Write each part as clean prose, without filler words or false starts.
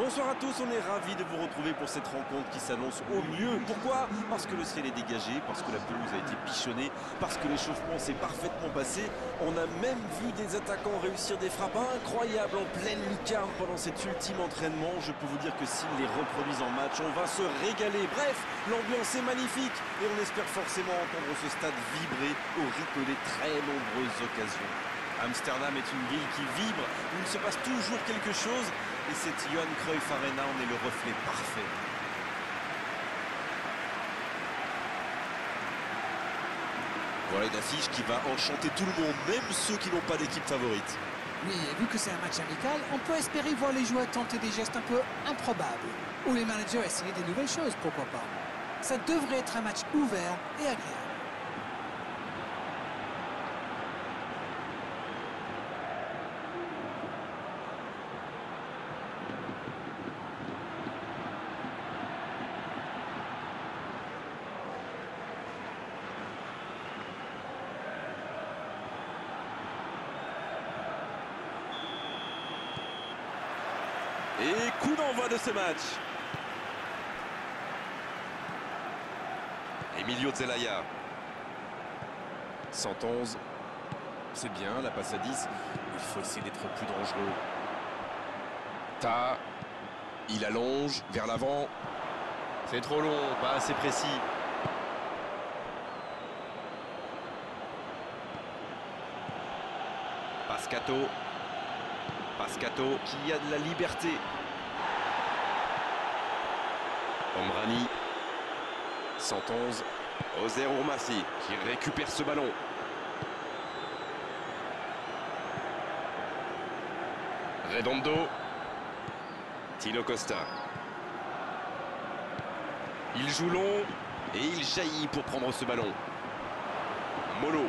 Bonsoir à tous, on est ravis de vous retrouver pour cette rencontre qui s'annonce au mieux. Pourquoi? Parce que le ciel est dégagé, parce que la pelouse a été pichonnée, parce que l'échauffement s'est parfaitement passé. On a même vu des attaquants réussir des frappes incroyables en pleine lucarne pendant cet ultime entraînement. Je peux vous dire que s'ils les reproduisent en match, on va se régaler. Bref, l'ambiance est magnifique et on espère forcément entendre ce stade vibrer au rythme des très nombreuses occasions. Amsterdam est une ville qui vibre, où il se passe toujours quelque chose, et cette Johan Cruyff Arena en est le reflet parfait. Voilà une affiche qui va enchanter tout le monde, même ceux qui n'ont pas d'équipe favorite. Oui, et vu que c'est un match amical, on peut espérer voir les joueurs tenter des gestes un peu improbables, ou les managers essayer des nouvelles choses, pourquoi pas. Ça devrait être un match ouvert et agréable. Et coup d'envoi de ce match. Emilio Zelaya. 111. C'est bien, la passe à 10. Il faut essayer d'être plus dangereux. Il allonge vers l'avant. C'est trop long, pas assez précis. Pascato qui a de la liberté. Omrani. 111. Ozer Ourmassi qui récupère ce ballon. Redondo. Tino Costa. Il joue long et il jaillit pour prendre ce ballon. Molo.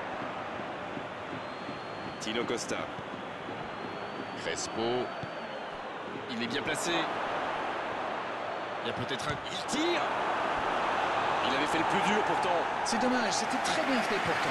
Tino Costa. Crespo. Il est bien placé. Il y a peut-être un... Il tire. Il avait fait le plus dur pourtant. C'est dommage, c'était très bien fait pourtant.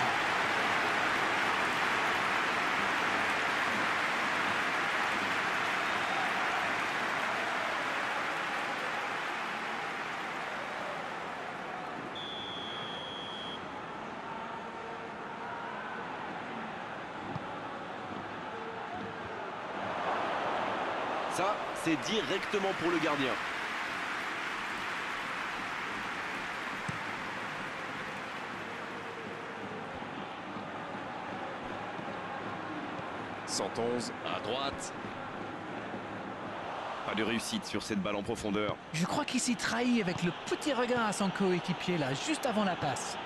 Ça, c'est directement pour le gardien. À droite. Pas de réussite sur cette balle en profondeur. Je crois qu'il s'y trahit avec le petit regard à son coéquipier là, juste avant la passe.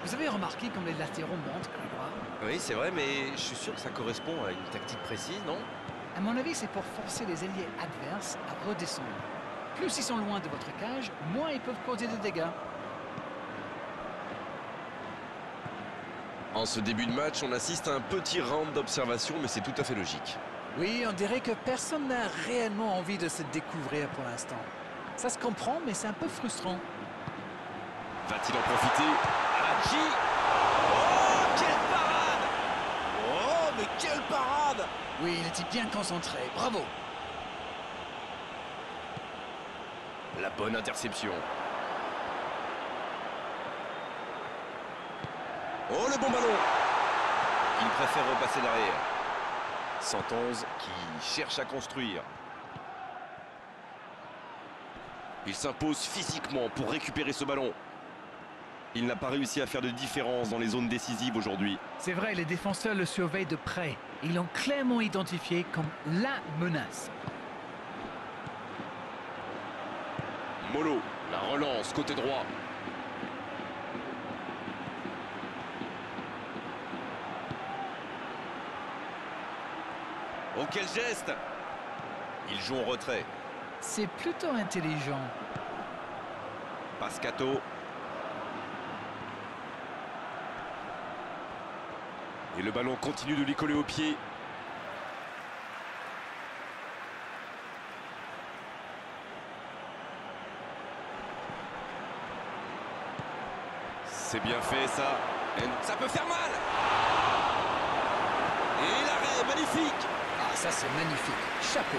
Vous avez remarqué comme les latéraux montent, Grégoire? Oui, c'est vrai, mais je suis sûr que ça correspond à une tactique précise, non? À mon avis, c'est pour forcer les ailiers adverses à redescendre. Plus ils sont loin de votre cage, moins ils peuvent causer de dégâts. En ce début de match, on assiste à un petit round d'observation, mais c'est tout à fait logique. Oui, on dirait que personne n'a réellement envie de se découvrir pour l'instant. Ça se comprend, mais c'est un peu frustrant. Va-t-il en profiter? Hadji! Oh, quelle parade! Oh, mais quelle parade! Oui, il était bien concentré. Bravo! La bonne interception. Oh, le bon ballon! Il préfère repasser derrière. 111 qui cherche à construire. Il s'impose physiquement pour récupérer ce ballon. Il n'a pas réussi à faire de différence dans les zones décisives aujourd'hui. C'est vrai, les défenseurs le surveillent de près. Ils l'ont clairement identifié comme la menace. Molo, la relance côté droit. Oh, quel geste! Il joue en retrait. C'est plutôt intelligent. Pascato. Et le ballon continue de lui coller au pied. C'est bien fait ça. Et ça peut faire mal. magnifique. Ah, ça c'est magnifique. Chapeau.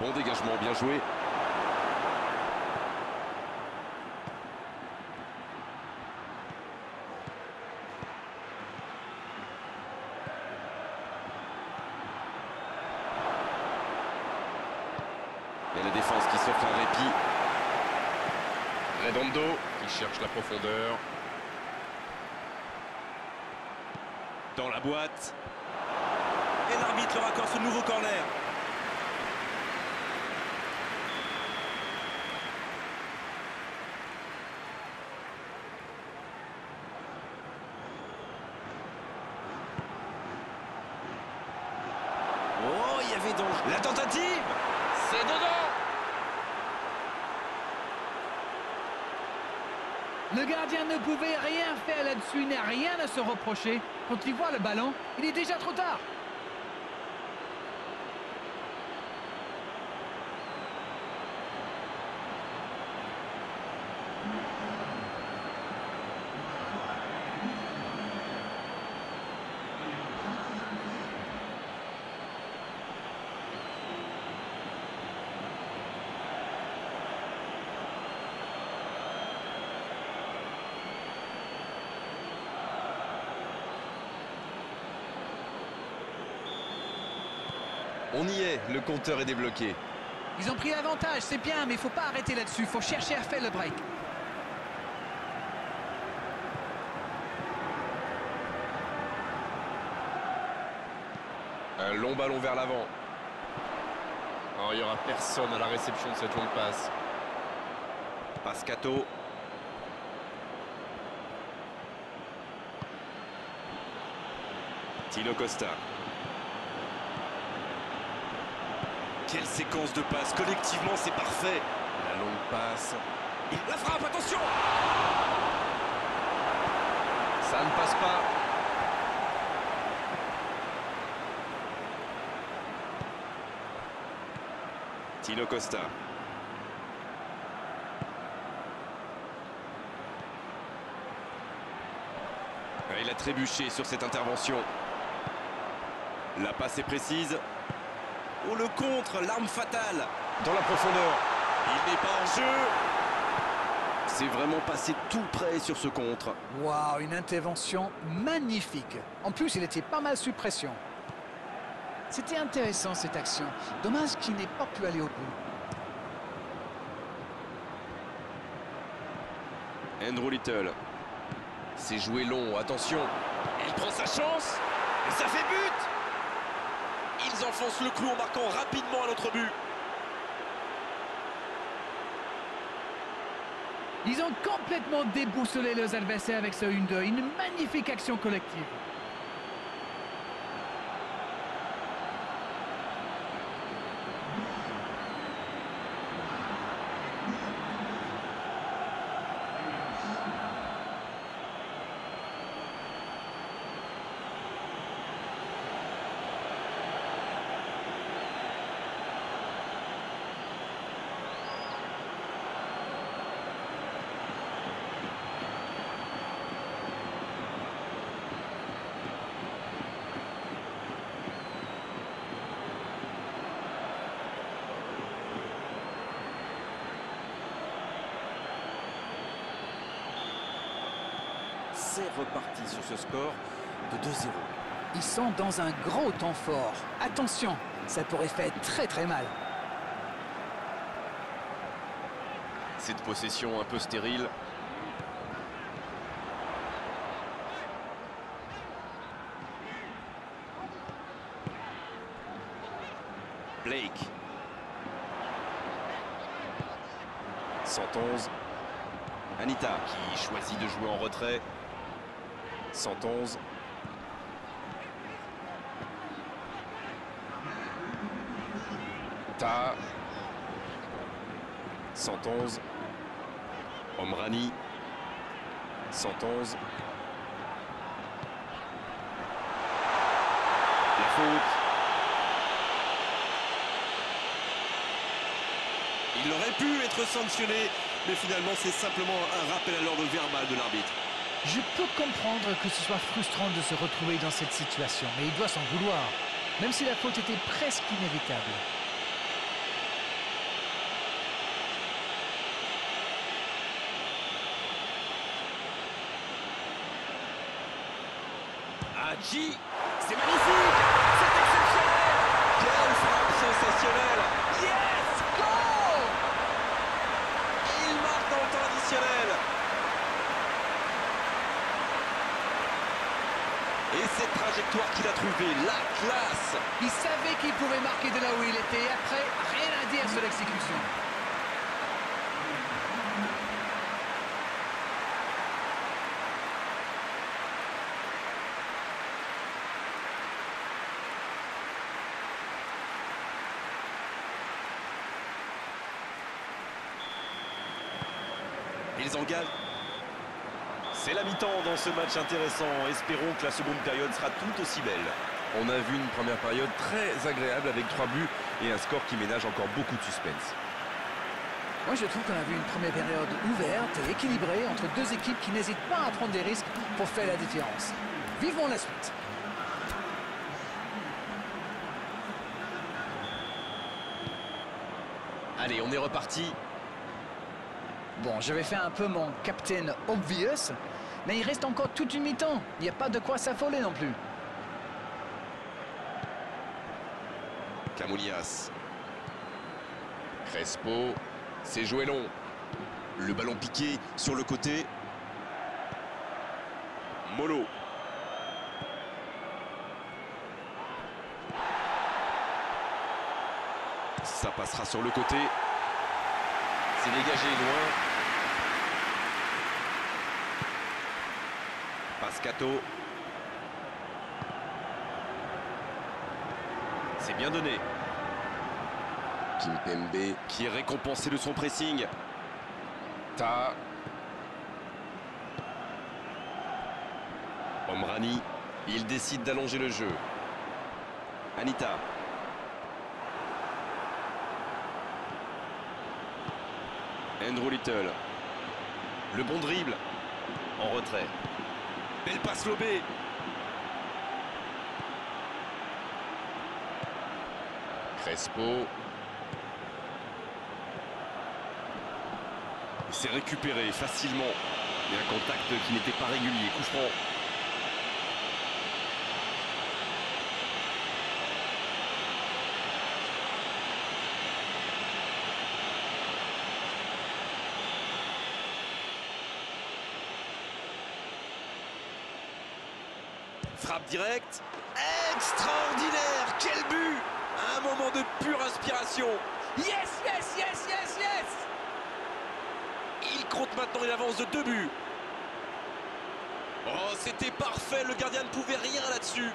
Bon dégagement, bien joué. Et la défense qui s'offre un répit. Redondo qui cherche la profondeur. Dans la boîte. Et l'arbitre leur accorde ce nouveau corner. Oh, il y avait danger. La tentative. C'est dedans. Le gardien ne pouvait rien faire là-dessus, il n'a rien à se reprocher. Quand il voit le ballon, il est déjà trop tard. On y est, le compteur est débloqué. Ils ont pris l'avantage, c'est bien, mais il ne faut pas arrêter là-dessus. Il faut chercher à faire le break. Un long ballon vers l'avant. Oh, il n'y aura personne à la réception de cette longue passe. Pascato. Tino Costa. Quelle séquence de passes. Collectivement, c'est parfait. La longue passe. Il la frappe, attention. Ça ne passe pas. Tino Costa. Il a trébuché sur cette intervention. La passe est précise. Oh, le contre, l'arme fatale. Dans la profondeur. Il n'est pas en jeu. C'est vraiment passé tout près sur ce contre. Waouh, une intervention magnifique. En plus, il était pas mal sous pression. C'était intéressant cette action. Dommage qu'il n'ait pas pu aller au bout. Andrew Little. C'est joué long, attention. Il prend sa chance. Et ça fait but. Ils enfoncent le clou en marquant rapidement un autre but. Ils ont complètement déboussolé leurs adversaires avec ce 1-2. Une magnifique action collective. C'est reparti sur ce score de 2-0. Ils sont dans un gros temps fort. Attention, ça pourrait faire très très mal. Cette possession un peu stérile. Blake. 111. Anita qui choisit de jouer en retrait. 111. 111. Omrani. 111. La faute. Il aurait pu être sanctionné, mais finalement c'est simplement un rappel à l'ordre verbal de l'arbitre. Je peux comprendre que ce soit frustrant de se retrouver dans cette situation, mais il doit s'en vouloir, même si la faute était presque inévitable. Hadji, c'est magnifique, c'est exceptionnel. Quelle frappe sensationnelle. Yes, goal. Il marque dans le temps additionnel. Et cette trajectoire qu'il a trouvée, la classe. Il savait qu'il pouvait marquer de là où il était, et après, rien à dire sur l'exécution. Ils engagent. C'est la mi-temps dans ce match intéressant. Espérons que la seconde période sera tout aussi belle. On a vu une première période très agréable avec 3 buts et un score qui ménage encore beaucoup de suspense. Moi, je trouve qu'on a vu une première période ouverte et équilibrée entre deux équipes qui n'hésitent pas à prendre des risques pour faire la différence. Vivons la suite. Allez, on est reparti. Bon, je vais faire un peu mon Captain Obvious, mais il reste encore toute une mi-temps. Il n'y a pas de quoi s'affoler non plus. Camounias. Crespo, c'est joué long. Le ballon piqué sur le côté. Molo. Ça passera sur le côté. C'est dégagé loin. Pascato. C'est bien donné. Kimpembe, Qui est récompensé de son pressing. Ta, Omrani. Il décide d'allonger le jeu. Anita. Andrew Little. Le bon dribble. En retrait. Belle passe lobée. Crespo, C'est récupéré facilement. Mais un contact qui n'était pas régulier. Coup franc. Frappe directe. Extraordinaire. Quel but. Un moment de pure inspiration. Yes, yes, yes, yes, yes! Il compte maintenant une avance de 2 buts. Oh, c'était parfait. Le gardien ne pouvait rien là-dessus.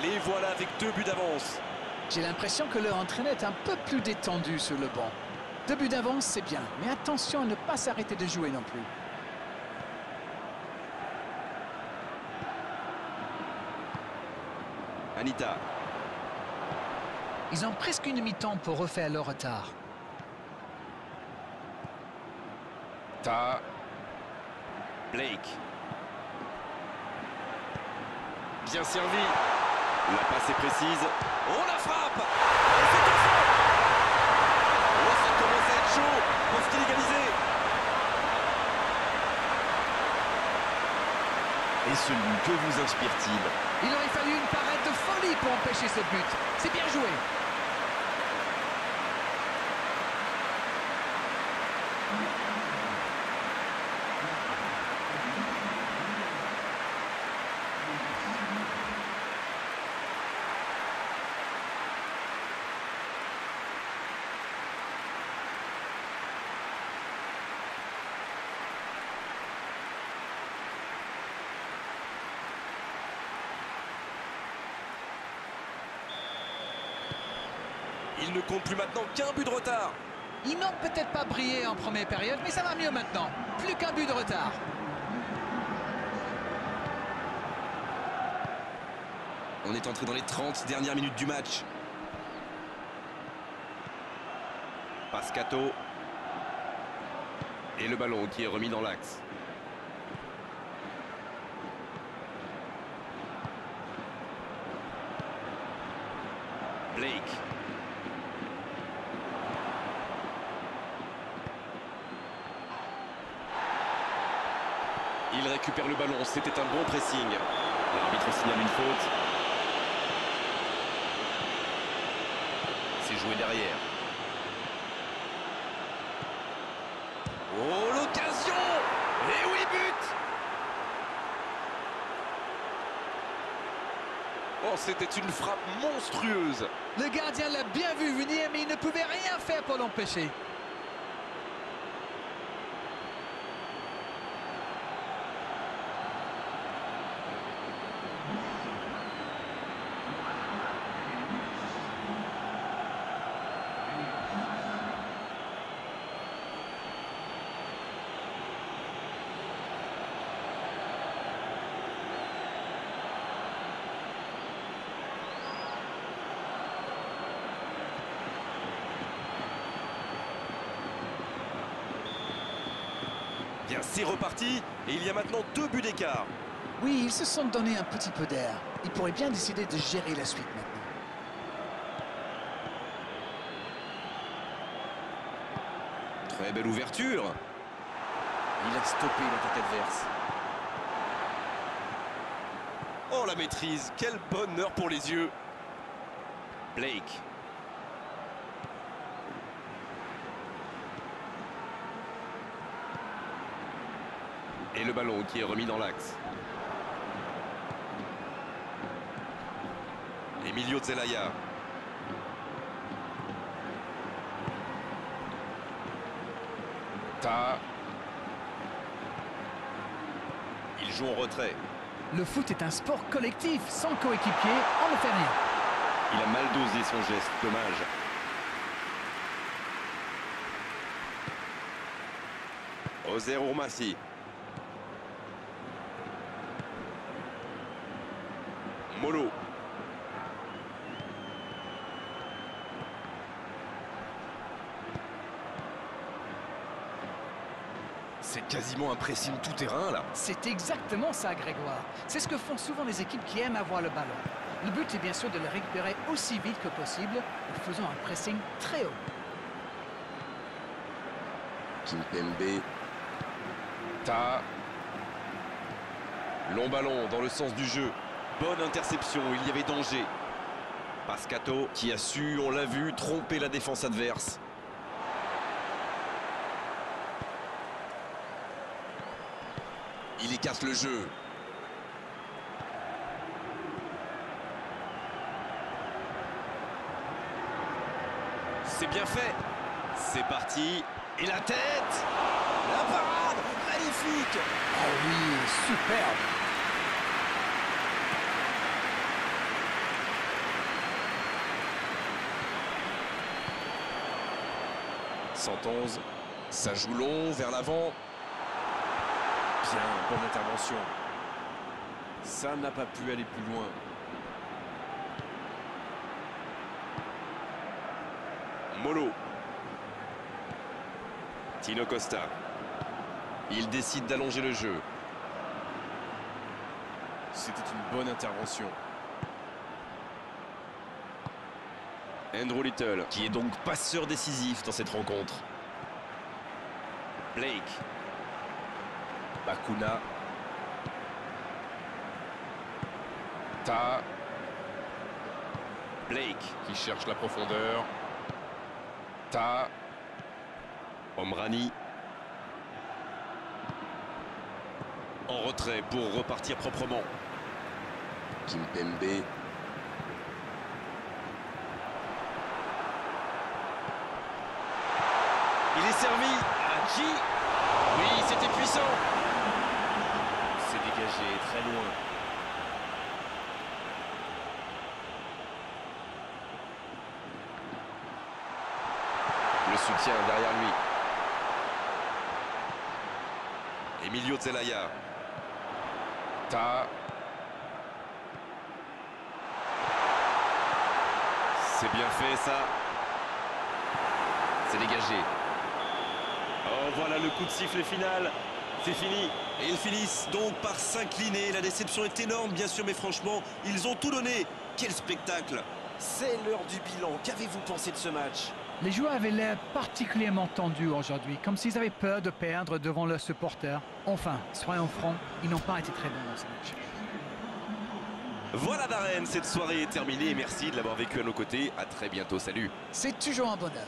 Les voilà avec 2 buts d'avance. J'ai l'impression que leur entraîneur est un peu plus détendu sur le banc. 2 buts d'avance, c'est bien, mais attention à ne pas s'arrêter de jouer non plus. Anita. Ils ont presque une mi-temps pour refaire leur retard. Ta, Blake. Bien servi. La passe est précise. Oh, la frappe. Et c'est au fond. Oh, ça commence à être chaud. Peuvent-ils égaliser? Et ce but, que vous inspire-t-il? Il aurait fallu une parade de folie pour empêcher ce but. C'est bien joué. Il ne compte plus maintenant qu'un but de retard. Ils n'ont peut-être pas brillé en première période, mais ça va mieux maintenant. Plus qu'un but de retard. On est entré dans les 30 dernières minutes du match. Pascato. Et le ballon qui est remis dans l'axe. Blake. Il récupère le ballon, c'était un bon pressing. L'arbitre signale une faute. C'est joué derrière. Oh, l'occasion! Et oui, but! Oh, c'était une frappe monstrueuse. Le gardien l'a bien vu venir, mais il ne pouvait rien faire pour l'empêcher. Bien, c'est reparti et il y a maintenant 2 buts d'écart. Oui, ils se sont donné un petit peu d'air. Ils pourraient bien décider de gérer la suite maintenant. Très belle ouverture. Il a stoppé l'attaque adverse. Oh, la maîtrise, quel bonheur pour les yeux. Blake. Et le ballon qui est remis dans l'axe. Emilio Zelaya. Il joue en retrait. Le foot est un sport collectif. Sans coéquipier, on ne fait rien. Il a mal dosé son geste, dommage. Oser Urmassi. Molo. C'est quasiment un pressing tout-terrain, là. C'est exactement ça, Grégoire. C'est ce que font souvent les équipes qui aiment avoir le ballon. Le but est bien sûr de le récupérer aussi vite que possible en faisant un pressing très haut. Kimpembe. Long ballon dans le sens du jeu. Bonne interception, il y avait danger. Pascato qui a su, on l'a vu, tromper la défense adverse. Il y casse le jeu. C'est bien fait. C'est parti. Et la tête. La parade. Magnifique. Oh oui, superbe. Santonze, ça joue long vers l'avant. Bien, bonne intervention. Ça n'a pas pu aller plus loin. Molo. Tino Costa. Il décide d'allonger le jeu. C'était une bonne intervention. Andrew Little, qui est donc passeur décisif dans cette rencontre. Blake. Bakuna. Blake Qui cherche la profondeur. Omrani. En retrait pour repartir proprement. Kimpembe. Il est servi. À qui? Oui, c'était puissant. C'est dégagé très loin. soutien derrière lui. Emilio Zelaya. C'est bien fait ça. C'est dégagé. Oh, voilà le coup de sifflet final. C'est fini. Et ils finissent donc par s'incliner. La déception est énorme, bien sûr, mais franchement, ils ont tout donné. Quel spectacle! C'est l'heure du bilan. Qu'avez-vous pensé de ce match? Les joueurs avaient l'air particulièrement tendus aujourd'hui, comme s'ils avaient peur de perdre devant leurs supporters. Enfin, soyons francs, ils n'ont pas été très bons dans ce match. Voilà Darren, cette soirée est terminée. Merci de l'avoir vécu à nos côtés. À très bientôt, salut. C'est toujours un bonheur.